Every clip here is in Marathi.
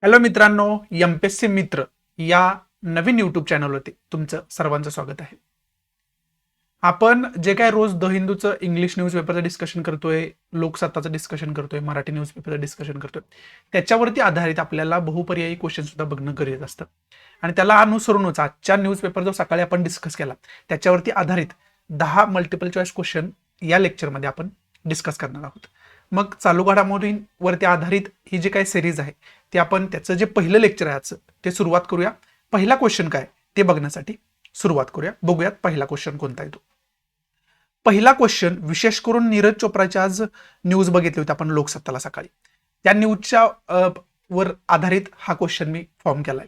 हॅलो मित्रांनो, एमपीएससी मित्र या नवीन यूट्यूब चॅनलवरती तुमचं सर्वांचं स्वागत आहे. आपण जे काय रोज द हिंदूचं इंग्लिश न्यूजपेपरचं डिस्कशन करतोय, लोकसत्ताचं डिस्कशन करतोय, मराठी न्यूजपेपरचं डिस्कशन करतोय, त्याच्यावरती आधारित आपल्याला बहुपर्यायी क्वेश्चन सुद्धा बघणं गरजेचं असतं. आणि त्याला अनुसरूनच आजच्या न्यूजपेपर जो सकाळी आपण डिस्कस केला त्याच्यावरती आधारित 10 मल्टिपल चॉईस क्वेश्चन या लेक्चरमध्ये आपण डिस्कस करणार आहोत. मग चालू घडामोडींवरती आधारित ही जी काही सिरीज आहे ते आपण त्याचं जे पहिलं लेक्चर आहे आजचं ते सुरुवात करूया. पहिला क्वेश्चन काय ते बघण्यासाठी सुरुवात करूया. बघूयात पहिला क्वेश्चन कोणता आहे तो. पहिला क्वेश्चन विशेष करून नीरज चोप्राच्या आज न्यूज बघितली होती आपण लोकसत्ताला सकाळी, त्या न्यूजच्या वर आधारित हा क्वेश्चन मी फॉर्म केलाय.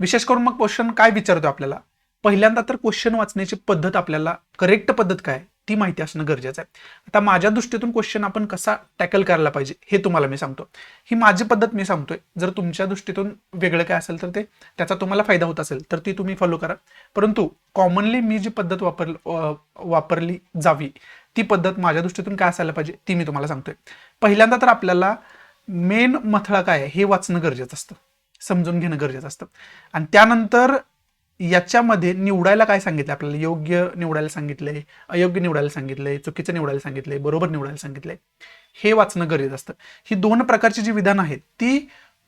विशेष करून मग क्वेश्चन काय विचारतो आपल्याला, पहिल्यांदा तर क्वेश्चन वाचण्याची पद्धत, आपल्याला करेक्ट पद्धत काय ती माहिती असणं गरजेचं आहे. आता माझ्या दृष्टीतून क्वेश्चन आपण कसा टॅकल करायला पाहिजे हे तुम्हाला मी सांगतो. ही माझी पद्धत मी सांगतोय. जर तुमच्या दृष्टीतून वेगळं काय असेल तर त्याचा तुम्हाला फायदा होत असेल तर ती तुम्ही फॉलो करा. परंतु कॉमनली मी जी पद्धत वापरली जावी ती पद्धत माझ्या दृष्टीतून काय असायला पाहिजे ती मी तुम्हाला सांगतोय. पहिल्यांदा तर आपल्याला मेन मथळा काय आहे हे वाचणं गरजेचं असतं, समजून घेणं गरजेचं असतं. आणि त्यानंतर याच्यामध्ये निवडायला काय सांगितलं आपल्याला, योग्य निवडायला सांगितलंय, अयोग्य निवडायला सांगितलंय, चुकीचं निवडायला सांगितलंय, बरोबर निवडायला सांगितलंय, हे वाचणं गरजेचं असतं. ही दोन प्रकारची जी विधानं आहेत ती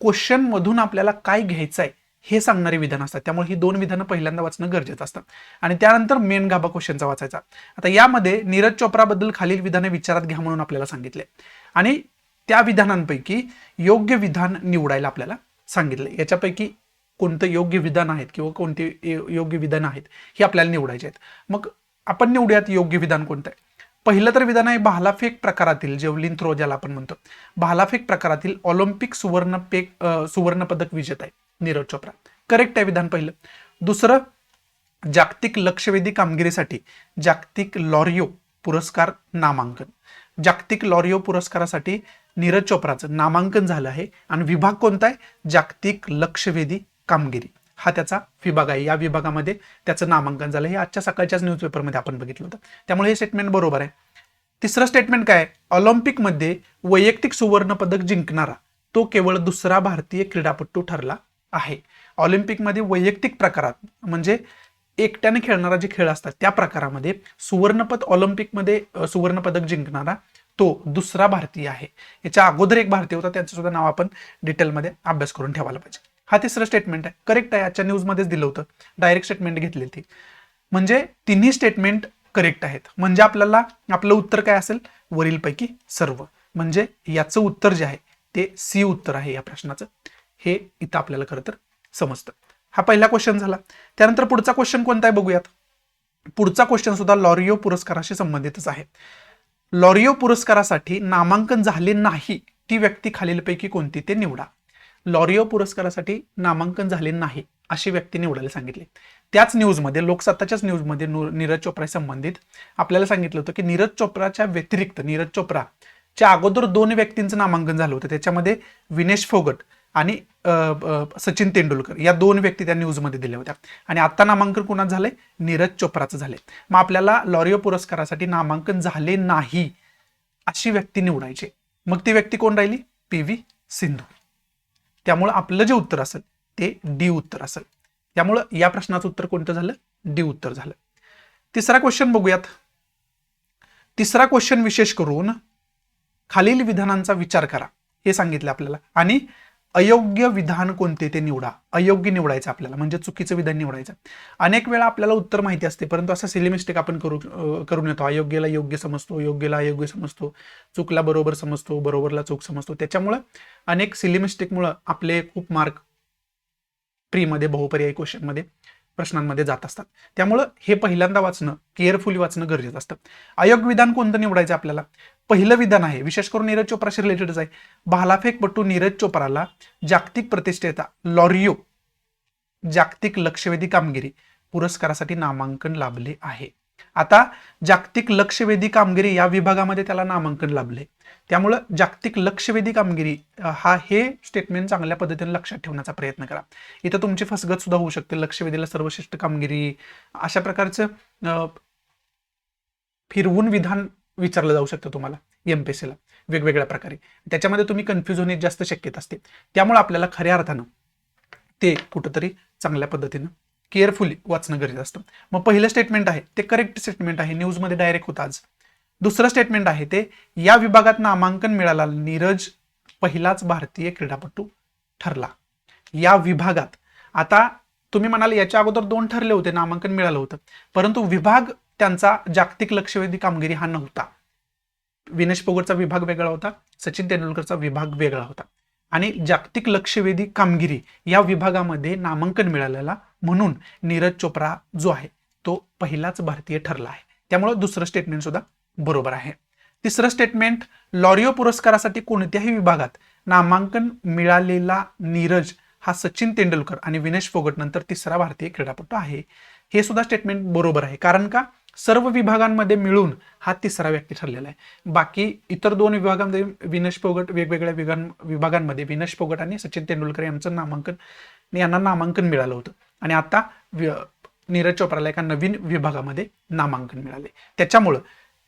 क्वेश्चन मधून आपल्याला काय घ्यायचं आहे हे सांगणारी विधानं असतात. त्यामुळे ही दोन विधानं पहिल्यांदा वाचणं गरजेचं असतं आणि त्यानंतर मेन गाभा क्वेश्चनचा वाचायचा. आता यामध्ये नीरज चोप्राबद्दल खालील विधाने विचारात घ्या म्हणून आपल्याला सांगितले आणि त्या विधानांपैकी योग्य विधान निवडायला आपल्याला सांगितले. याच्यापैकी कोणतं योग्य विधान आहेत किंवा कोणते योग्य विधान आहेत हे आपल्याला निवडायचे आहेत. मग आपण निवडूयात योग्य विधान कोणतं आहे. पहिलं तर विधान आहे भालाफेक प्रकारातील, जेवलिन थ्रो ज्याला आपण म्हणतो, भालाफेक प्रकारातील ऑलिम्पिक सुवर्ण पदक विजेता आहे नीरज चोप्रा. करेक्ट आहे विधान पहिलं. दुसरं, जागतिक लक्षवेधी कामगिरीसाठी जागतिक लॉरिओ पुरस्कार नामांकन. जागतिक लॉरिओ पुरस्कारासाठी नीरज चोप्राचं नामांकन झालं आहे आणि विभाग कोणता आहे, जागतिक लक्षवेधी कामगिरी हा त्याचा विभाग आहे. या विभागामध्ये त्याचं नामांकन झालं हे आजच्या सकाळच्याच न्यूजपेपरमध्ये आपण बघितलं होतं. त्यामुळे हे स्टेटमेंट बरोबर आहे. तिसरं स्टेटमेंट काय, ऑलिम्पिकमध्ये वैयक्तिक सुवर्ण पदक जिंकणारा तो केवळ दुसरा भारतीय क्रीडापटू ठरला आहे. ऑलिम्पिकमध्ये वैयक्तिक प्रकारात म्हणजे एकट्याने खेळणारा जे खेळ असतात त्या प्रकारामध्ये ऑलिम्पिकमध्ये सुवर्ण पदक जिंकणारा तो दुसरा भारतीय आहे. याच्या अगोदर एक भारतीय होता, त्यांचं सुद्धा नाव आपण डिटेलमध्ये अभ्यास करून ठेवायला पाहिजे. हा तिसरं स्टेटमेंट आहे, करेक्ट आहे. आजच्या न्यूजमध्येच दिलं होतं, डायरेक्ट स्टेटमेंट घेतलेली ती. म्हणजे तिन्ही स्टेटमेंट करेक्ट आहेत. म्हणजे आपल्याला आपलं उत्तर काय असेल, वरीलपैकी सर्व. म्हणजे याचं उत्तर जे आहे ते सी उत्तर आहे या प्रश्नाचं. हे इथं आपल्याला खरं तर समजतं. हा पहिला क्वेश्चन झाला. त्यानंतर पुढचा क्वेश्चन कोणता आहे बघूयात. पुढचा क्वेश्चन सुद्धा लॉरिओ पुरस्काराशी संबंधितच आहे. लॉरिओ पुरस्कारासाठी नामांकन झाले नाही ती व्यक्ती खालीलपैकी कोणती ते निवडा. लॉरिओ पुरस्कारासाठी नामांकन झाले नाही अशी व्यक्ती निवडायला सांगितली. त्याच न्यूजमध्ये, लोकसत्ताच्याच न्यूजमध्ये नीरज चोप्रा संबंधित आपल्याला सांगितलं होतं की नीरज चोप्राच्या व्यतिरिक्त नीरज चोप्राच्या अगोदर 2 व्यक्तींचं नामांकन झालं होतं. त्याच्यामध्ये विनेश फोगट आणि सचिन तेंडुलकर या 2 व्यक्ती त्या न्यूजमध्ये दिल्या होत्या. आणि आता नामांकन कोणाचं झालंय, नीरज चोप्राचं झालंय. मग आपल्याला लॉरिओ पुरस्कारासाठी नामांकन झाले नाही अशी व्यक्ती निवडायची. मग ती व्यक्ती कोण राहिली, PV सिंधू. त्यामुळे आपलं जे उत्तर असेल ते डी उत्तर असेल. त्यामुळं या प्रश्नाचं उत्तर कोणतं झालं, डी उत्तर झालं. तिसरा क्वेश्चन बघूयात. तिसरा क्वेश्चन विशेष करून खालील विधानांचा विचार करा हे सांगितलं आपल्याला आणि अयोग्य विधान कोणते ते निवडा. अयोग्य निवडायचं आपल्याला, म्हणजे चुकीचं विधान निवडायचं. अनेक वेळा आपल्याला उत्तर माहिती असते परंतु असं सिली मिस्टेक आपण करून येतो. अयोग्यला योग्य समजतो, योग्यला अयोग्य समजतो, चुकला बरोबर समजतो, बरोबरला चूक समजतो. त्याच्यामुळं अनेक सिली मिस्टेकमुळं आपले खूप मार्क प्रीमध्ये बहुपर्यायी क्वेश्चनमध्ये प्रश्नांमध्ये जात असतात. त्यामुळं हे पहिल्यांदा वाचणं, केअरफुली वाचणं गरजेचं असतं. अयोग्य विधान कोणतं निवडायचं आपल्याला. पहिलं विधान आहे, विशेष करून नीरज चोप्राशी रिलेटेडच आहे. भालाफेकपटू नीरज चोप्राला जागतिक प्रतिष्ठेचा लॉरिओ जागतिक लक्षवेधी कामगिरी पुरस्कारासाठी नामांकन लाभले आहे. आता जागतिक लक्षवेधी कामगिरी या विभागामध्ये त्याला नामांकन लाभले. त्यामुळं जागतिक लक्षवेधी कामगिरी हे स्टेटमेंट चांगल्या पद्धतीने लक्षात ठेवण्याचा प्रयत्न करा. इथं तुमची फसगत सुद्धा होऊ शकते. लक्षवेधीला सर्वश्रेष्ठ कामगिरी अशा प्रकारचं फिरवून विधान विचारलं जाऊ शकतं तुम्हाला MPSCला. वेगवेगळ्या प्रकारे. त्याच्यामध्ये तुम्ही कन्फ्यूज होण्याची जास्त शक्यता असते. त्यामुळे आपल्याला खऱ्या अर्थानं ते कुठंतरी चांगल्या पद्धतीनं केअरफुली वाचणं गरजेचं असतं. मग पहिलं स्टेटमेंट आहे ते करेक्ट स्टेटमेंट आहे, न्यूजमध्ये डायरेक्ट होतं आज. दुसरं स्टेटमेंट आहे ते या विभागात नामांकन मिळाला नीरज पहिलाच भारतीय क्रीडापटू ठरला. या विभागात आता तुम्ही म्हणाल याच्या अगोदर 2 ठरले होते, नामांकन मिळालं होतं, परंतु विभाग त्यांचा जागतिक लक्षवेधी कामगिरी हा नव्हता. विनेश फोगटचा विभाग वेगळा होता, सचिन तेंडुलकरचा विभाग वेगळा होता आणि जागतिक लक्षवेधी कामगिरी या विभागामध्ये नामांकन मिळालेला म्हणून नीरज चोप्रा जो आहे तो पहिलाच भारतीय ठरला आहे. त्यामुळे दुसरं स्टेटमेंट सुद्धा बरोबर आहे. तिसरं स्टेटमेंट लॉरिओ पुरस्कारासाठी कोणत्याही विभागात नामांकन मिळालेला नीरज हा सचिन तेंडुलकर आणि विनेश फोगट नंतर तिसरा भारतीय क्रीडापटू आहे. हे सुद्धा स्टेटमेंट बरोबर आहे, कारण का सर्व विभागांमध्ये मिळून हा तिसरा व्यक्ती ठरलेला आहे. बाकी इतर 2 विभागांमध्ये विनेश फोगट वेगवेगळ्या विभागांमध्ये विनेश फोगट आणि सचिन तेंडुलकर यांना नामांकन मिळालं होतं आणि आता नीरज चोप्राला एका नवीन विभागामध्ये नामांकन मिळाले. त्याच्यामुळं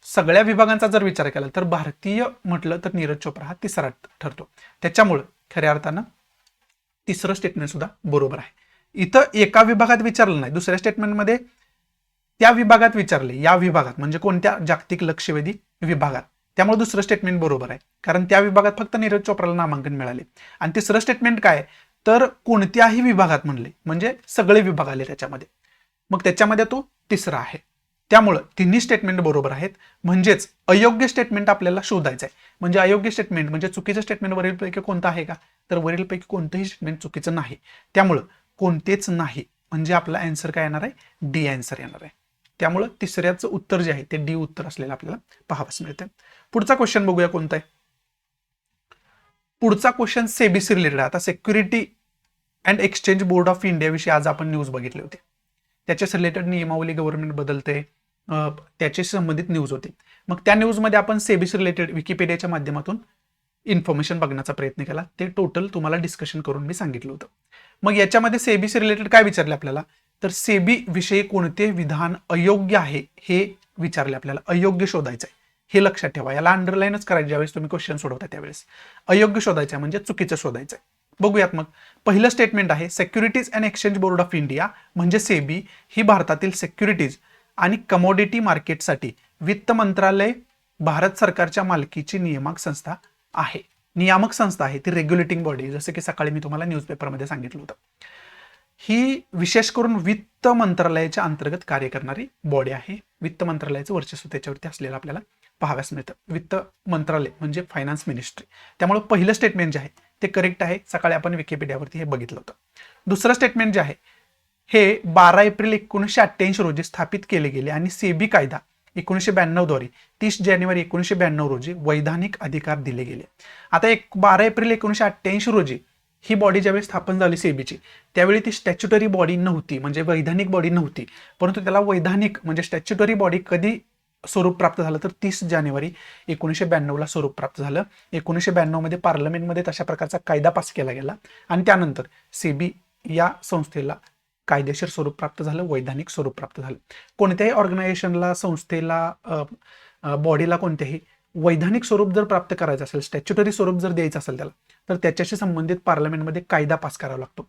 सगळ्या विभागांचा जर विचार केला तर भारतीय म्हटलं तर नीरज चोप्रा हा तिसरा ठरतो. त्याच्यामुळं खऱ्या अर्थानं तिसरं स्टेटमेंट सुद्धा बरोबर आहे. इथं एका विभागात विचारलं नाही, दुसऱ्या स्टेटमेंटमध्ये त्या विभागात विचारले, या विभागात म्हणजे कोणत्या जागतिक लक्षवेधी विभागात. त्यामुळे दुसरं स्टेटमेंट बरोबर आहे, कारण त्या विभागात फक्त नीरज चोप्राला नामांकन मिळाले. आणि तिसरं स्टेटमेंट काय तर कोणत्याही विभागात म्हणले म्हणजे सगळे विभाग आले त्याच्यामध्ये, मग त्याच्यामध्ये तो तिसरा आहे. त्यामुळं तिन्ही स्टेटमेंट बरोबर आहेत. म्हणजेच अयोग्य स्टेटमेंट आपल्याला शोधायचं आहे. म्हणजे अयोग्य स्टेटमेंट म्हणजे चुकीचं स्टेटमेंट वरीलपैकी कोणतं आहे का, तर वरीलपैकी कोणतंही स्टेटमेंट चुकीचं नाही. त्यामुळं कोणतेच नाही म्हणजे आपला आन्सर काय येणार आहे, डी आन्सर येणार आहे. त्यामुळं तिसऱ्याचं उत्तर जे आहे ते डी उत्तर असलेलं आपल्याला पाहावयास मिळते. पुढचा क्वेश्चन बघूया कोणता आहे. पुढचा क्वेश्चन सेबीसी रिलेटेड. आता security and exchange board of India विषयी आज आपण न्यूज बघितली होती. त्याच्याच रिलेटेड नियमावली गव्हर्नमेंट बदलते त्याच्याशी संबंधित न्यूज होती. मग त्या न्यूजमध्ये आपण सेबीसी रिलेटेड विकिपीडियाच्या माध्यमातून इन्फॉर्मेशन बघण्याचा प्रयत्न केला. ते टोटल तुम्हाला डिस्कशन करून मी सांगितलं होतं. मग याच्यामध्ये सेबीसी रिलेटेड काय विचारले आपल्याला, तर सेबी विषयी कोणते विधान अयोग्य आहे हे विचारले आपल्याला. अयोग्य शोधायचं आहे हे लक्षात ठेवा, याला अंडरलाईनच करायचं ज्यावेळेस तुम्ही क्वेश्चन सोडवता त्यावेळेस. अयोग्य शोधायचं आहे म्हणजे चुकीचं शोधायचं आहे. बघूयात मग. पहिलं स्टेटमेंट आहे securities and exchange board of India म्हणजे सेबी ही भारतातील सिक्युरिटीज आणि कमोडिटी मार्केटसाठी वित्त मंत्रालय भारत सरकारच्या मालकीची नियामक संस्था आहे. नियामक संस्था आहे ती रेग्युलेटिंग बॉडी, जसं की सकाळी मी तुम्हाला न्यूजपेपरमध्ये सांगितलं होतं. ही विशेष करून वित्त मंत्रालयाच्या अंतर्गत कार्य करणारी बॉडी आहे. वित्त मंत्रालयाचं वर्चस्व त्याच्यावरती असलेलं आपल्याला पाहाव्यास मिळतं. वित्त मंत्रालय म्हणजे फायनान्स मिनिस्ट्री. त्यामुळे पहिलं स्टेटमेंट जे आहे ते करेक्ट आहे. सकाळी आपण विकिपीडियावरती हे बघितलं होतं. दुसरं स्टेटमेंट जे आहे हे 12 एप्रिल 1988 रोजी स्थापित केले गेले आणि सेबी कायदा 1992 द्वारे 30 जानेवारी 1992 रोजी वैधानिक अधिकार दिले गेले. आता 12 एप्रिल 1988 रोजी ही बॉडी ज्यावेळी स्थापन झाली सेबीची त्यावेळी ती स्टॅच्युटरी बॉडी नव्हती, म्हणजे वैधानिक बॉडी नव्हती. परंतु त्याला वैधानिक म्हणजे स्टॅच्युटरी बॉडी कधी स्वरूप प्राप्त झालं तर 30 जानेवारी 1992ला स्वरूप प्राप्त झालं. 1992 मध्ये पार्लमेंटमध्ये तशा प्रकारचा कायदा पास केला गेला आणि त्यानंतर सेबी या संस्थेला कायदेशीर स्वरूप प्राप्त झालं, वैधानिक स्वरूप प्राप्त झालं. कोणत्याही ऑर्गनायझेशनला, संस्थेला, बॉडीला कोणत्याही वैधानिक स्वरूप जर प्राप्त करायचं असेल, स्टॅच्युटरी स्वरूप जर द्यायचं असेल त्याला, तर त्याच्याशी संबंधित पार्लमेंटमध्ये कायदा पास करावा लागतो.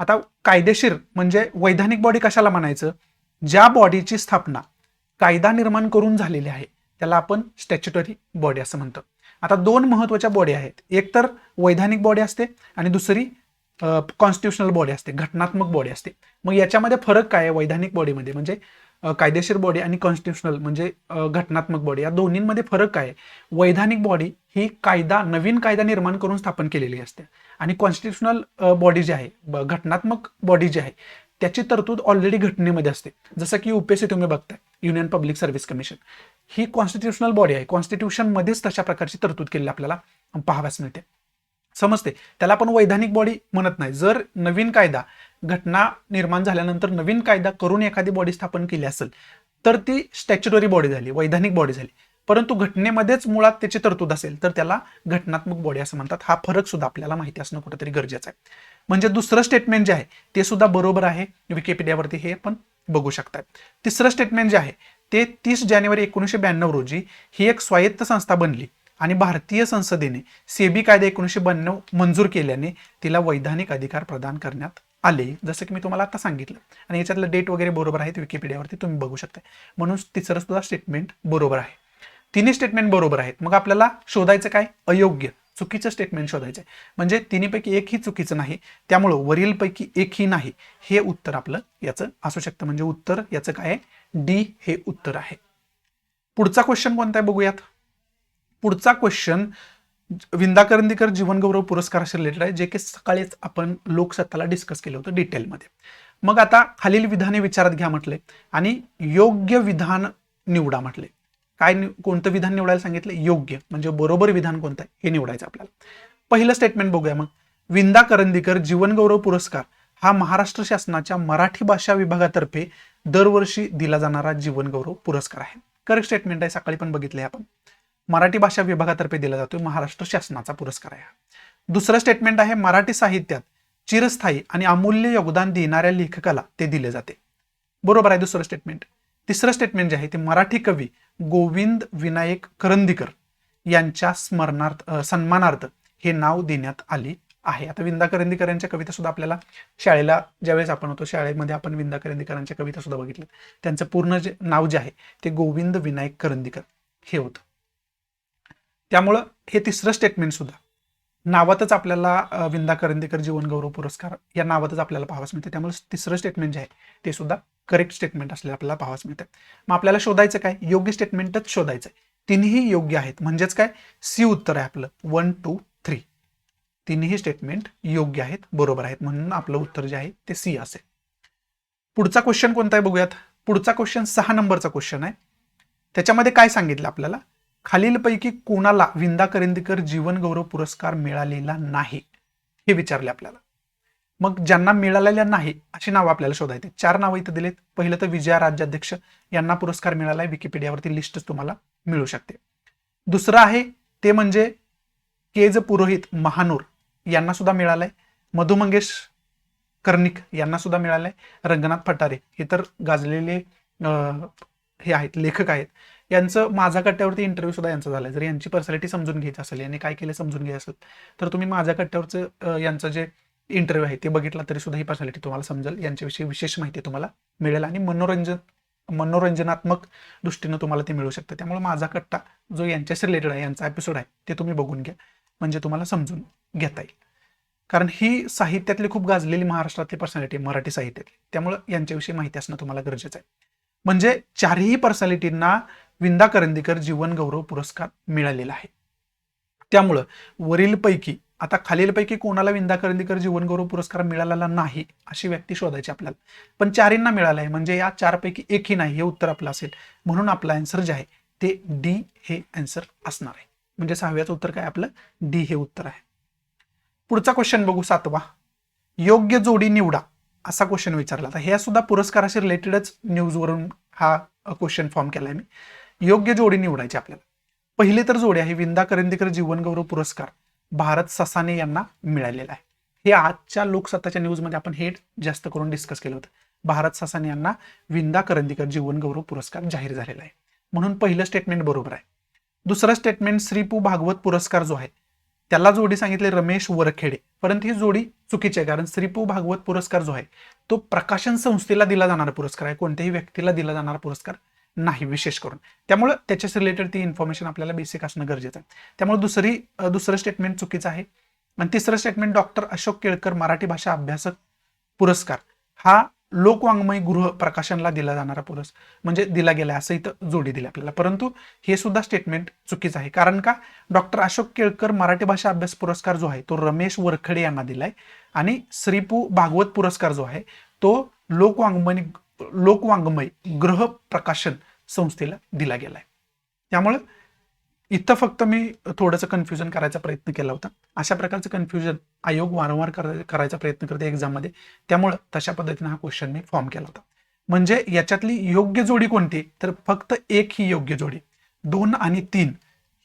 आता कायदेशीर म्हणजे वैधानिक बॉडी कशाला म्हणायचं, ज्या बॉडीची स्थापना कायदा निर्माण करून झालेली आहे त्याला आपण स्टॅच्युटरी बॉडी असं म्हणतो. आता 2 महत्त्वाच्या बॉडी आहेत, एक तर वैधानिक बॉडी असते आणि दुसरी कॉन्स्टिट्युशनल बॉडी असते, घटनात्मक बॉडी असते. मग याच्यामध्ये फरक काय आहे वैधानिक बॉडीमध्ये म्हणजे कायदेशीर बॉडी आणि कॉन्स्टिट्युशनल म्हणजे घटनात्मक बॉडी, या दोन्हींमध्ये फरक काय आहे. वैधानिक बॉडी ही नवीन कायदा निर्माण करून स्थापन केलेली असते आणि कॉन्स्टिट्युशनल बॉडी जी आहे, घटनात्मक बॉडी जी आहे त्याची तरतूद ऑलरेडी घटनेमध्ये असते. जसं की UPSC तुम्ही बघताय, युनियन पब्लिक सर्व्हिस कमिशन, ही कॉन्स्टिट्युशनल बॉडी आहे. कॉन्स्टिट्यूशनमध्येच तशा प्रकारची तरतूद केलेली आपल्याला पाहाव्यास मिळते. समजते, त्याला आपण वैधानिक बॉडी म्हणत नाही. जर नवीन कायदा, घटना निर्माण झाल्यानंतर नवीन कायदा करून एखादी बॉडी स्थापन केली असेल तर ती स्टॅच्युटरी बॉडी झाली, वैधानिक बॉडी झाली. परंतु घटनेमध्येच मुळात त्याची तरतूद असेल तर त्याला घटनात्मक बॉडी असं म्हणतात. हा फरक सुद्धा आपल्याला माहिती असणं कुठेतरी गरजेचं आहे. म्हणजे दुसरं स्टेटमेंट जे आहे ते सुद्धा बरोबर आहे, विकिपीडियावरती हे आपण बघू शकतात. तिसरं स्टेटमेंट जे आहे ते 30 जानेवारी 1992 रोजी ही एक स्वायत्त संस्था बनली आणि भारतीय संसदेने सेबी कायदा 1992 मंजूर केल्याने तिला वैधानिक अधिकार प्रदान करण्यात आले, जसं की मी तुम्हाला आता सांगितलं. आणि याच्यातलं डेट वगैरे बरोबर आहेत, विकिपीडियावरती तुम्ही बघू शकता. म्हणून तिसरं सुद्धा स्टेटमेंट बरोबर आहे. तिन्ही स्टेटमेंट बरोबर आहेत. मग आपल्याला शोधायचं काय? अयोग्य, चुकीचं स्टेटमेंट शोधायचं आहे. म्हणजे तिन्हीपैकी एकही चुकीचं नाही, त्यामुळं वरीलपैकी एकही नाही हे उत्तर आपलं याचं असू शकतं. म्हणजे उत्तर याचं काय आहे? डी हे उत्तर आहे. पुढचा क्वेश्चन कोणता आहे बघूयात. पुढचा क्वेश्चन विंदा करंदीकर जीवनगौरव पुरस्काराशी रिलेटेड आहे, जे की सकाळीच आपण लोकसत्ताला डिस्कस केलं होतं डिटेलमध्ये. मग आता खालील विधाने विचारात घ्या म्हटले आणि योग्य विधान निवडा म्हटले. काय कोणतं विधान निवडायला सांगितलं? योग्य म्हणजे बरोबर विधान कोणतं आहे हे निवडायचं आपल्याला. पहिलं स्टेटमेंट बघूया मग. विंदा करंदीकर जीवनगौरव पुरस्कार हा महाराष्ट्र शासनाच्या मराठी भाषा विभागातर्फे दरवर्षी दिला जाणारा जीवनगौरव पुरस्कार आहे. करेक्ट स्टेटमेंट आहे, सकाळी पण बघितले आपण. मराठी भाषा विभागातर्फे दिला जातोय, महाराष्ट्र शासनाचा पुरस्कार आहे. दुसरं स्टेटमेंट आहे मराठी साहित्यात चिरस्थायी आणि अमूल्य योगदान देणाऱ्या लेखकाला ते दिले जाते. बरोबर आहे दुसरं स्टेटमेंट. तिसरं स्टेटमेंट जे आहे ते मराठी कवी गोविंद विनायक करंदीकर यांच्या सन्मानार्थ हे नाव देण्यात आले आहे. आता विंदा करंदीकर यांच्या कविता सुद्धा आपल्याला शाळेला ज्यावेळेस आपण होतो शाळेमध्ये आपण विंदा करंदीकरांच्या कविता सुद्धा बघितल्या. त्यांचं पूर्ण जे नाव जे आहे ते गोविंद विनायक करंदीकर हे होतं. त्यामुळं हे तिसरं स्टेटमेंट सुद्धा नावातच आपल्याला विंदा करंदीकर जीवनगौरव पुरस्कार या नावातच आपल्याला पाहावयास मिळते. त्यामुळे तिसरं स्टेटमेंट जे आहे ते सुद्धा करेक्ट स्टेटमेंट असलेलं आपल्याला पाहावयास मिळतं. मग आपल्याला शोधायचं काय? योग्य स्टेटमेंटच शोधायचं आहे. तिन्ही योग्य आहेत म्हणजेच काय? सी उत्तर आहे आपलं. 1, 2, 3 तिन्ही स्टेटमेंट योग्य आहेत, बरोबर आहेत, म्हणून आपलं उत्तर जे आहे ते सी असेल. पुढचा क्वेश्चन कोणता आहे बघूयात. पुढचा क्वेश्चन 6 नंबरचा क्वेश्चन आहे. त्याच्यामध्ये काय सांगितलं आपल्याला? खालीलपैकी कोणाला विंदा करंदीकर जीवनगौरव पुरस्कार मिळालेला नाही हे विचारले आपल्याला. मग ज्यांना मिळालेल्या नाही अशी नावं आपल्याला शोधायची. 4 नावं इथं दिलेत. पहिलं तर विजया राज्याध्यक्ष यांना पुरस्कार मिळालाय, विकिपीडियावरती लिस्टच तुम्हाला मिळू शकते. दुसरं आहे ते म्हणजे केज पुरोहित महानूर यांना सुद्धा मिळालाय. मधु मंगेश कर्णिक यांना सुद्धा मिळालंय. रंगनाथ फटारे हे तर गाजलेले हे आहेत, लेखक आहेत. यांचं माझ्या कट्ट्यावरती इंटरव्ह्यू सुद्धा यांचा झालाय. जर यांची पर्सनॅलिटी समजून घ्यायची असेल, यांनी काय केलं समजून घ्यायचं असेल तर तुम्ही माझ्या कट्ट्यावरचं यांचं जे इंटरव्ह्यू आहे ते बघितला तरी सुद्धा ही पर्सनॅलिटी तुम्हाला समजेल. यांच्याविषयी विशेष माहिती तुम्हाला मिळेल आणि मनोरंजनात्मक दृष्टीनं तुम्हाला ते मिळू शकतं. त्यामुळे माझा कट्टा जो यांच्याशी रिलेटेड आहे, यांचा एपिसोड आहे, ते तुम्ही बघून घ्या म्हणजे तुम्हाला समजून घेता येईल. कारण ही साहित्यातली खूप गाजलेली महाराष्ट्रातली पर्सनॅलिटी मराठी साहित्यातली, त्यामुळे यांच्याविषयी माहिती असणं तुम्हाला गरजेचं आहे. म्हणजे चारही पर्सनॅलिटींना विंदा करंदीकर जीवनगौरव पुरस्कार मिळालेला आहे. त्यामुळं वरीलपैकी आता खालीलपैकी कोणाला विंदा करंदीकर जीवनगौरव पुरस्कार मिळालेला नाही अशी व्यक्ती शोधायची आपल्याला. पण चारींना मिळाला आहे म्हणजे या 4पैकी एकही नाही हे उत्तर आपलं असेल. म्हणून आपलं आन्सर जे आहे ते डी हे आन्सर असणार आहे. म्हणजे 6व्याचं उत्तर काय आपलं? डी हे उत्तर आहे. पुढचा क्वेश्चन बघू 7वा. योग्य जोडी निवडा असा क्वेश्चन विचारला. आता हे सुद्धा पुरस्काराशी रिलेटेडच न्यूजवरून हा क्वेश्चन फॉर्म केलाय मी. योग्य जोडी निवडायची आपल्याला. पहिली तर जोडी आहे विंदा करंदीकर जीवनगौरव पुरस्कार भारत ससाने यांना मिळालेला आहे. हे आजच्या लोकसत्ताच्या न्यूजमध्ये आपण हे जास्त करून डिस्कस केलं होतं. भारत ससाने यांना विंदा करंदीकर जीवनगौरव पुरस्कार जाहीर झालेला आहे. म्हणून पहिलं स्टेटमेंट बरोबर आहे. दुसरं स्टेटमेंट श्री पु भागवत पुरस्कार जो आहे त्याला जोडी सांगितले रमेश वरखेडे, परंतु ही जोडी चुकीची आहे. कारण श्री पु भागवत पुरस्कार जो आहे तो प्रकाशन संस्थेला दिला जाणारा पुरस्कार आहे, कोणत्याही व्यक्तीला दिला जाणारा पुरस्कार नाही विशेष करून. त्यामुळे त्याच्याशी रिलेटेड ती इन्फॉर्मेशन आपल्याला बेसिक असणं गरजेचं आहे. त्यामुळे दुसरं स्टेटमेंट चुकीचं आहे. आणि तिसरं स्टेटमेंट डॉक्टर अशोक केळकर मराठी भाषा अभ्यासक पुरस्कार हा लोकवाङ्मय गृह प्रकाशनला दिला जाणारा पुरस्कार म्हणजे दिला गेला असं इथं जोडी दिली आपल्याला. परंतु हे सुद्धा स्टेटमेंट चुकीचं आहे. कारण का? डॉक्टर अशोक केळकर मराठी भाषा अभ्यास पुरस्कार जो आहे तो रमेश वरखडे यांना दिलाय आणि श्री पु भागवत पुरस्कार जो आहे तो लोकवाङ्मय गृह प्रकाशन संस्थेला दिला गेलाय. त्यामुळे इथं फक्त मी थोडंसं कन्फ्युजन करायचा प्रयत्न केला होता. अशा प्रकारचं कन्फ्युजन आयोग वारंवार करायचा प्रयत्न करते एक्झाममध्ये. त्यामुळे तशा पद्धतीने हा क्वेश्चन मी फॉर्म केला होता. म्हणजे याच्यातली योग्य जोडी कोणती? तर फक्त एक ही योग्य जोडी. 2 आणि 3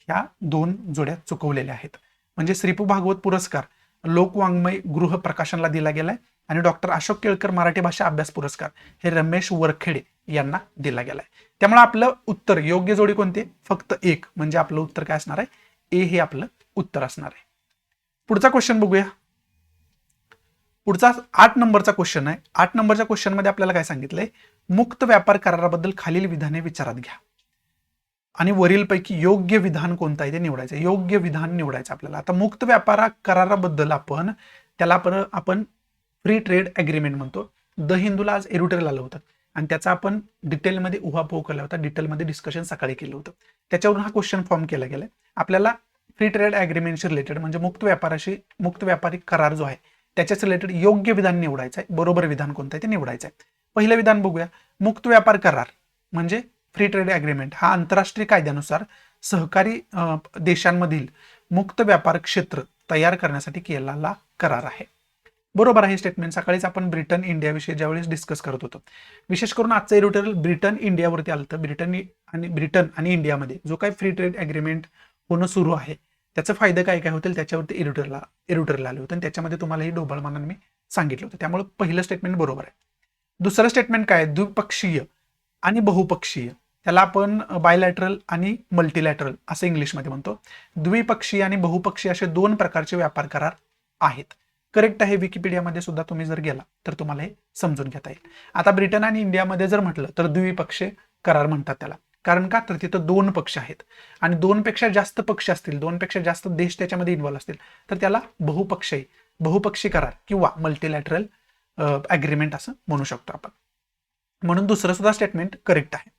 ह्या 2 जोड्या चुकवलेल्या आहेत. म्हणजे श्री पु भागवत पुरस्कार लोकवाङ्मय गृह प्रकाशनला दिला गेलाय आणि डॉक्टर अशोक केळकर मराठी भाषा अभ्यास पुरस्कार हे रमेश वरखेडे यांना दिला गेलाय. त्यामुळे आपलं उत्तर योग्य जोडी कोणती? फक्त एक. म्हणजे आपलं उत्तर काय असणार आहे? ए हे आपलं उत्तर असणार आहे. पुढचा क्वेश्चन बघूया. पुढचा 8 नंबरचा क्वेश्चन आहे. 8 नंबरच्या क्वेश्चन मध्ये आपल्याला काय सांगितलंय, मुक्त व्यापार कराराबद्दल खालील विधाने विचारात घ्या आणि वरीलपैकी योग्य विधान कोणतं आहे ते निवडायचं. योग्य विधान निवडायचं आपल्याला. आता मुक्त व्यापार कराराबद्दल आपण फ्री ट्रेड ॲग्रीमेंट म्हणतो. द हिंदूला आज एडिटोरियल आलं होतं आणि त्याचा आपण डिटेलमध्ये उहापोह केला होता, डिटेलमध्ये डिस्कशन सकाळी केलं होतं. त्याच्यावरून हा क्वेश्चन फॉर्म केला गेलाय. आपल्याला फ्री ट्रेड ॲग्रीमेंटशी रिलेटेड म्हणजे मुक्त व्यापारी करार जो आहे त्याच्याच रिलेटेड योग्य विधान निवडायचं आहे. बरोबर विधान कोणतं आहे ते निवडायचं आहे. पहिलं विधान बघूया. मुक्त व्यापार करार म्हणजे फ्री ट्रेड ॲग्रीमेंट हा आंतरराष्ट्रीय कायद्यानुसार सहकारी देशांमधील मुक्त व्यापार क्षेत्र तयार करण्यासाठी केलेला करार आहे. बरोबर आहे स्टेटमेंट. सकाळीच आपण ब्रिटन इंडियाविषयी ज्यावेळेस डिस्कस करत होतो, विशेष करून आजचं एडिटोरियल ब्रिटन इंडियावरती आलं होतं. ब्रिटन आणि इंडियामध्ये जो काही फ्री ट्रेड ॲग्रीमेंट होणं सुरू आहे त्याचे फायदे काय काय होतील त्याच्यावरती एडिटोरियल आले होते आणि त्याच्यामध्ये तुम्हाला ही ढोबळमानाने मी सांगितलं होतं. त्यामुळे पहिलं स्टेटमेंट बरोबर आहे. दुसरं स्टेटमेंट काय, द्विपक्षीय आणि बहुपक्षीय, त्याला आपण बायलॅटरल आणि मल्टीलॅटरल असं इंग्लिशमध्ये म्हणतो. द्विपक्षीय आणि बहुपक्षीय असे 2 प्रकारचे व्यापार करार आहेत. करेक्ट आहे. विकिपीडियामध्ये सुद्धा तुम्ही जर गेला तर तुम्हाला हे समजून घेता येईल. आता ब्रिटन आणि इंडियामध्ये जर म्हटलं तर द्विपक्षीय करार म्हणतात त्याला. कारण का, तर तिथं 2 पक्ष आहेत आणि 2 पेक्षा जास्त पक्ष असतील, 2 पेक्षा जास्त देश त्याच्यामध्ये इन्व्हॉल्व असतील तर त्याला बहुपक्षीय करार किंवा मल्टीलॅटरल ॲग्रीमेंट असं म्हणू शकतो आपण. म्हणून दुसरं सुद्धा स्टेटमेंट करेक्ट आहे.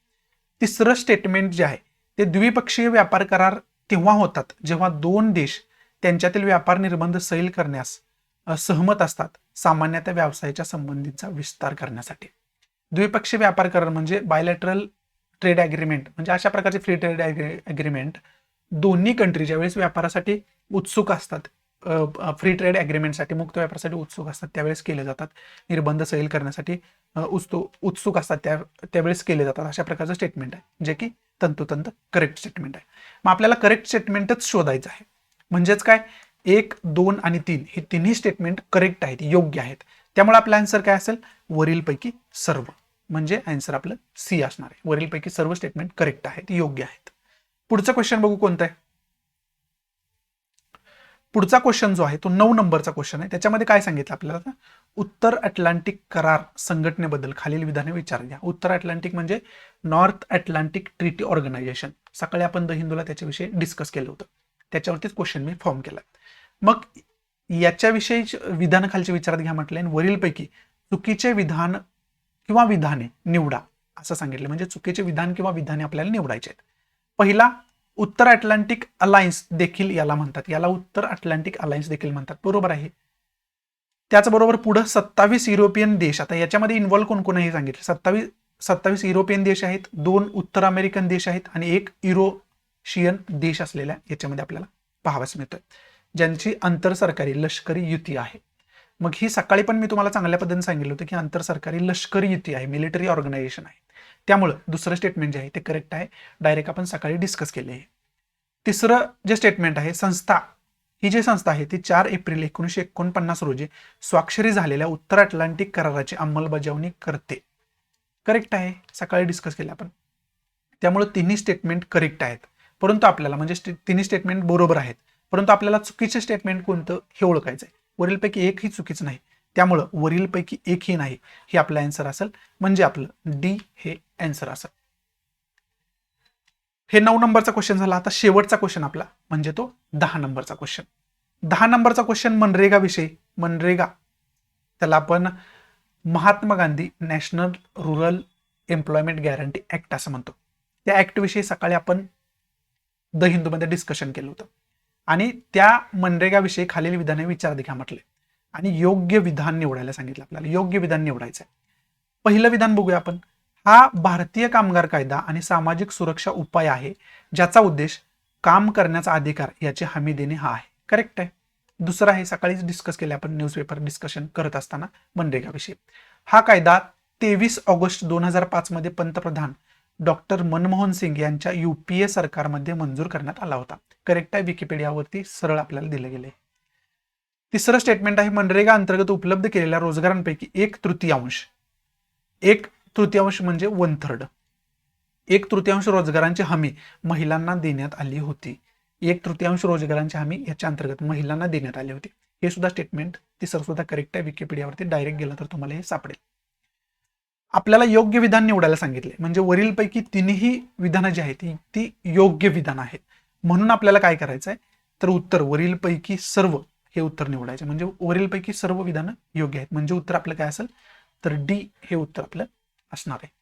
तिसरं स्टेटमेंट जे आहे ते द्विपक्षीय व्यापार करार तेव्हा होतात जेव्हा 2 देश त्यांच्यातील व्यापार निर्बंध सैल करण्यास सहमत असतात, सामान्यतः व्यवसायाच्या संबंधीचा विस्तार करण्यासाठी. द्विपक्षीय व्यापार करार म्हणजे बायलॅटरल ट्रेड ॲग्रीमेंट म्हणजे अशा प्रकारचे फ्री ट्रेड ॲग्रीमेंट दोन्ही कंट्री ज्यावेळेस व्यापारासाठी उत्सुक असतात, फ्री ट्रेड ॲग्रीमेंटसाठी मुक्त व्यापारासाठी उत्सुक असतात त्यावेळेस केले जातात. निर्बंध सैल करण्यासाठी उत्सुक असतात त्यावेळेस केले जातात. अशा प्रकारचं स्टेटमेंट आहे जे की तंतोतंत करेक्ट स्टेटमेंट आहे. मग आपल्याला करेक्ट स्टेटमेंटच शोधायचं आहे. म्हणजेच काय, 1, 2 आणि 3 हे तिन्ही स्टेटमेंट करेक्ट आहेत, योग्य आहेत. त्यामुळे आपला आन्सर काय असेल, वरीलपैकी सर्व. म्हणजे आन्सर आपलं सी असणार आहे. वरीलपैकी सर्व स्टेटमेंट करेक्ट आहेत, योग्य आहेत. पुढचा क्वेश्चन बघू कोणता आहे. पुढचा क्वेश्चन जो आहे तो 9 नंबरचा क्वेश्चन आहे. त्याच्यामध्ये काय सांगितलं आपल्याला, उत्तर अटलांटिक करार संघटनेबद्दल खालील विधाने विचार घ्या. उत्तर अटलांटिक म्हणजे नॉर्थ अटलांटिक ट्रीटी ऑर्गनायझेशन. सकाळी आपण द हिंदूला त्याच्याविषयी डिस्कस केलं होतं, त्याच्यावरतीच क्वेश्चन मी फॉर्म केला. मग याच्याविषयी विधान खालचे विचारात घ्या म्हटलंय. वरीलपैकी चुकीचे विधान किंवा विधाने निवडा असं सांगितलं. म्हणजे चुकीचे विधान किंवा विधाने आपल्याला निवडायचे आहेत. पहिला, उत्तर अटलांटिक अलायन्स देखील याला म्हणतात. याला उत्तर अटलांटिक अलायन्स देखील म्हणतात. बरोबर आहे. त्याचबरोबर पुढे 27 युरोपियन देश. आता याच्यामध्ये इन्व्हॉल्व कोण कोण आहे सांगितलं. 27 युरोपियन देश आहेत, 2 उत्तर अमेरिकन देश आहेत आणि 1 युरोशियन देश असलेल्या याच्यामध्ये आपल्याला पाहावयास मिळतोय, ज्यांची आंतरसरकारी लष्करी युती आहे. मग ही सकाळी पण मी तुम्हाला चांगल्या पद्धतीने सांगितलं होतं की आंतरसरकारी लष्करी युती आहे, मिलिटरी ऑर्गनायझेशन आहे. त्यामुळं दुसरं स्टेटमेंट जे आहे ते करेक्ट आहे. डायरेक्ट आपण सकाळी डिस्कस केले आहे. तिसरं जे स्टेटमेंट आहे, संस्था, ही जी संस्था आहे ती 4 एप्रिल 1949 रोजी स्वाक्षरी झालेल्या उत्तर अटलांटिक कराराची अंमलबजावणी करते. करेक्ट आहे, सकाळी डिस्कस केले आपण. त्यामुळे तिन्ही स्टेटमेंट करेक्ट आहेत. परंतु आपल्याला म्हणजे तिन्ही स्टेटमेंट बरोबर आहेत, परंतु आपल्याला चुकीचे स्टेटमेंट कोणतं हे ओळखायचं आहे. वरीलपैकी एकही चुकीचं नाही, त्यामुळं वरीलपैकी एकही नाही हे आपलं आन्सर असेल. म्हणजे आपलं डी हे आन्सर असेल. हे 9 नंबरचा क्वेश्चन झाला. आता शेवटचा क्वेश्चन आपला म्हणजे तो 10 नंबरचा क्वेश्चन. 10 नंबरचा क्वेश्चन मनरेगा विषयी. मनरेगा त्याला आपण Mahatma Gandhi national rural employment guarantee act असं म्हणतो. त्या ऍक्ट विषयी सकाळी आपण द हिंदूमध्ये डिस्कशन केलं होतं आणि त्या मनरेगा विषयी खालील विधाने विचारात घ्या म्हटले आणि योग्य विधान निवडायला सांगितलं. आपल्याला योग्य विधान निवडायचं आहे. पहिलं विधान बघूया आपण. हा भारतीय कामगार कायदा आणि सामाजिक सुरक्षा उपाय आहे ज्याचा उद्देश काम करण्याचा अधिकार याची हमी देणे हा आहे. करेक्ट आहे. दुसरा आहे, सकाळीच डिस्कस केले आपण न्यूजपेपर डिस्कशन करत असताना मनरेगा विषयी. हा कायदा 23 ऑगस्ट 2005 मध्ये पंतप्रधान डॉक्टर मनमोहन सिंग यांच्या UPA सरकारमध्ये मंजूर करण्यात आला होता. करेक्ट आहे. विकिपीडियावरती सरळ आपल्याला दिले गेले. तिसरं स्टेटमेंट आहे, मनरेगा अंतर्गत उपलब्ध केलेल्या रोजगारांपैकी 1/3 म्हणजे 1/3 रोजगारांची हमी महिलांना देण्यात आली होती. 1/3 रोजगारांची हमी याच्या अंतर्गत महिलांना देण्यात आली होती. हे सुद्धा स्टेटमेंट तिसरं सुद्धा करेक्ट आहे. विकिपीडियावरती डायरेक्ट गेलं तर तुम्हाला हे सापडेल. आपल्याला योग्य विधान निवडायला सांगितले, म्हणजे वरीलपैकी तिन्ही विधानं जी आहेत ती योग्य विधान आहेत. म्हणून आपल्याला काय करायचं आहे, तर उत्तर वरीलपैकी सर्व हे उत्तर निवडायचे. म्हणजे वरीलपैकी सर्व विधानं योग्य आहेत, म्हणजे उत्तर आपलं काय असेल, तर डी हे उत्तर आपलं असणार आहे.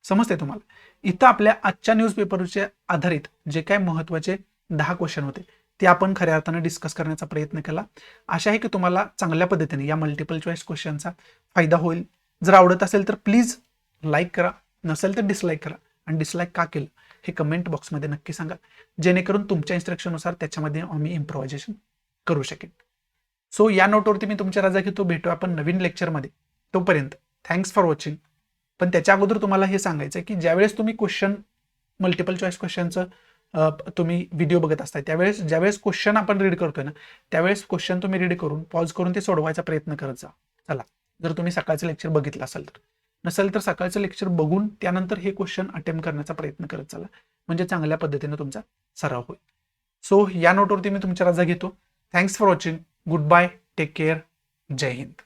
समजते तुम्हाला? इथं आपल्या आजच्या न्यूजपेपरच्या आधारित जे काय महत्वाचे 10 क्वेश्चन होते ते आपण खऱ्या अर्थानं डिस्कस करण्याचा प्रयत्न केला. आशा आहे की तुम्हाला चांगल्या पद्धतीने या मल्टिपल चॉईस क्वेश्चनचा फायदा होईल. जर आवडत असेल तर प्लीज लाईक करा, नसेल तर डिसलाईक करा. आणि डिसलाईक का केलं हे कमेंट बॉक्समध्ये नक्की सांगा, जेणेकरून तुमच्या इन्स्ट्रक्शननुसार त्याच्यामध्ये आम्ही इम्प्रोव्हायझेशन करू शकेन. सो या नोटवरती मी तुमच्या रजा घेतो. भेटूया आपण नवीन लेक्चरमध्ये. तोपर्यंत थँक्स फॉर वॉचिंग. पण त्याच्या अगोदर तुम्हाला हे सांगायचं आहे की ज्यावेळेस तुम्ही क्वेश्चन मल्टिपल चॉईस क्वेश्चनचं तुम्ही व्हिडिओ बघत असताय, त्यावेळेस ज्यावेळेस क्वेश्चन आपण रीड करतोय ना, त्यावेळेस क्वेश्चन तुम्ही रीड करून पॉज करून ते सोडवायचा प्रयत्न करत जा. चला, जर तुम्ही सकाळचं लेक्चर बघितलं असेल तर, नसेल तर सकाळचं लेक्चर बघून त्यानंतर हे क्वेश्चन अटेम्प्ट करण्याचा प्रयत्न करत चला, म्हणजे चांगल्या पद्धतीने तुमचा सराव होईल. सो या नोटवरती मी तुमच्या रजा घेतो. Thanks for watching. Goodbye. Take care. जय हिंद.